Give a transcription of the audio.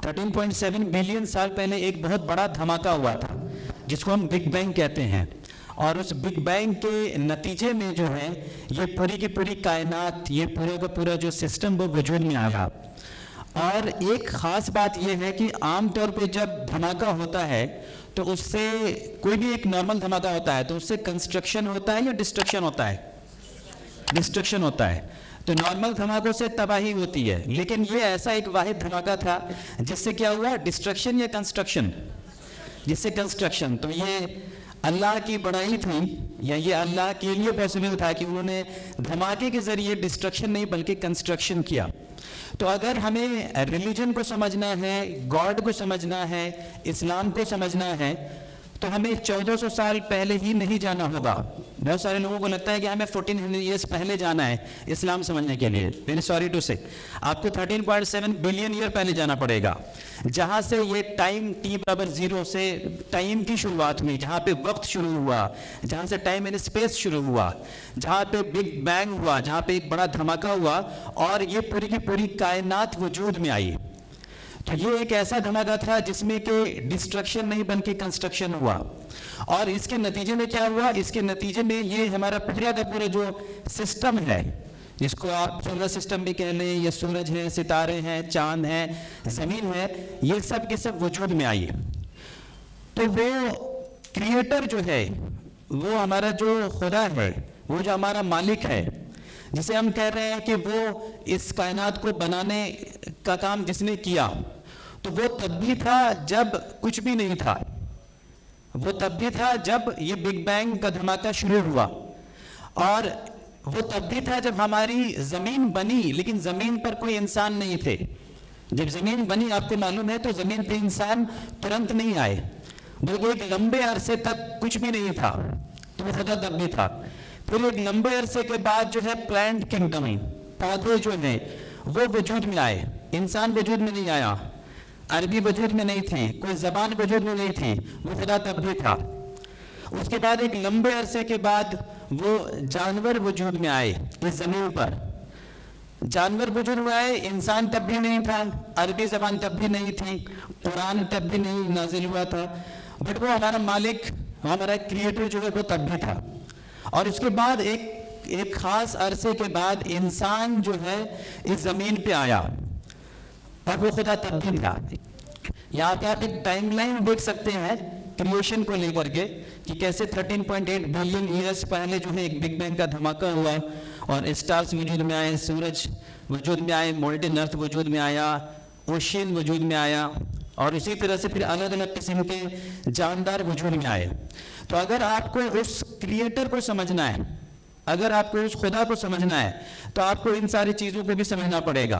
13.7 billion سال پہلے ایک بہت بڑا دھماکہ ہوا تھا جس کو ہم بگ بینگ کہتے ہیں، اور اس بگ بینگ کے نتیجے میں جو ہے یہ پوری کی پوری کائنات، یہ پورے کا پورا جو سسٹم وہ وجود میں آیا. اور ایک خاص بات یہ ہے کہ عام طور پہ جب دھماکہ ہوتا ہے تو اس سے کوئی بھی ایک نارمل دھماکہ ہوتا ہے تو اس سے کنسٹرکشن ہوتا ہے یا ڈسٹرکشن ہوتا ہے؟ ڈسٹرکشن ہوتا ہے. تو نارمل دھماکوں سے تباہی ہوتی ہے، لیکن یہ ایسا ایک واحد دھماکہ تھا جس سے کیا ہوا، ڈسٹرکشن یا کنسٹرکشن؟ جس سے کنسٹرکشن. تو یہ اللہ کی بڑائی تھی، یا یہ اللہ کے لیے پاسبل تھا کہ انہوں نے دھماکے کے ذریعے ڈسٹرکشن نہیں بلکہ کنسٹرکشن کیا. تو اگر ہمیں ریلیجن کو سمجھنا ہے، گاڈ کو سمجھنا ہے، اسلام کو سمجھنا ہے، تو ہمیں 1400 سال پہلے ہی نہیں جانا ہوگا. بہت سارے لوگوں کو لگتا ہے کہ ہمیں 1400 ایئرس پہلے جانا ہے اسلام سمجھنے کے لیے. ویری سوری ٹو سے، آپ کو 13.7 بلین ایئر پہلے جانا پڑے گا، جہاں سے یہ ٹائم T⁻0 سے ٹائم کی شروعات ہوئی، جہاں پہ وقت شروع ہوا، جہاں سے ٹائم اینڈ اسپیس شروع ہوا، جہاں پہ بگ بینگ ہوا، جہاں پہ ایک بڑا دھماکہ ہوا اور یہ پوری کی پوری کائنات وجود میں آئی. تو یہ ایک ایسا دھماکہ تھا جس میں کہ ڈسٹرکشن نہیں بلکہ کنسٹرکشن ہوا. اور اس کے نتیجے میں کیا ہوا، اس کے نتیجے میں یہ ہمارا پورا کا پورا جو سسٹم ہے، جس کو آپ سولر سسٹم بھی کہہ لیں، یہ سورج ہے، ستارے ہیں، چاند ہے، زمین ہے، یہ سب کے سب وجود میں آئی. تو وہ کریٹر جو ہے، وہ ہمارا جو خدا ہے، وہ جو ہمارا مالک ہے، جسے ہم کہہ رہے ہیں کہ وہ اس کائنات کو بنانے کا کام جس نے کیا، تو وہ تب بھی تھا جب کچھ بھی نہیں تھا. وہ تب بھی تھا جب یہ بگ بینگ کا دھماکہ شروع ہوا، اور وہ تب بھی تھا جب ہماری زمین بنی، لیکن زمین پر کوئی انسان نہیں تھے. جب زمین بنی، آپ کو معلوم ہے، تو زمین پہ انسان ترنت نہیں آئے، بلکہ ایک لمبے عرصے تک کچھ بھی نہیں تھا. تو وہ خدا تب بھی تھا. پھر ایک لمبے عرصے کے بعد جو ہے پلانٹ کنگڈم، پودے جو ہیں وہ وجود میں آئے. انسان وجود میں نہیں آیا، عربی وجود میں نہیں تھی، کوئی زبان وجود میں نہیں تھی، وہ خدا تب بھی تھا. اس کے بعد ایک لمبے عرصے کے بعد وہ جانور وجود میں آئے اس زمین پر. جانور وجود میں آئے، انسان تب بھی نہیں تھا، عربی زبان تب بھی نہیں تھی، قرآن تب بھی نہیں نازل ہوا تھا، بٹ وہ ہمارا مالک، ہمارا کریٹر جو ہے وہ تب بھی تھا. اور اس کے بعد ایک خاص عرصے کے بعد انسان جو ہے اس زمین پہ آیا، اور وہ خدا تب بھی تھا. یہاں پہ آپ ایک ٹائم لائن دیکھ سکتے ہیں کریشن کو لے کر کے، کہ کیسے 13.8 بلین ایئرس پہلے جو ہے ایک بگ بینگ کا دھماکہ ہوا، اور اسٹارز وجود میں آئے، سورج وجود میں آئے، مولٹن ارتھ وجود میں آیا، اوشین وجود میں آیا، اور اسی طرح سے پھر الگ الگ قسم کے جاندار وجود میں آئے. تو اگر آپ کو اس کریٹر کو سمجھنا ہے، اگر آپ کو اس خدا کو سمجھنا ہے، تو آپ کو ان ساری چیزوں کو بھی سمجھنا پڑے گا.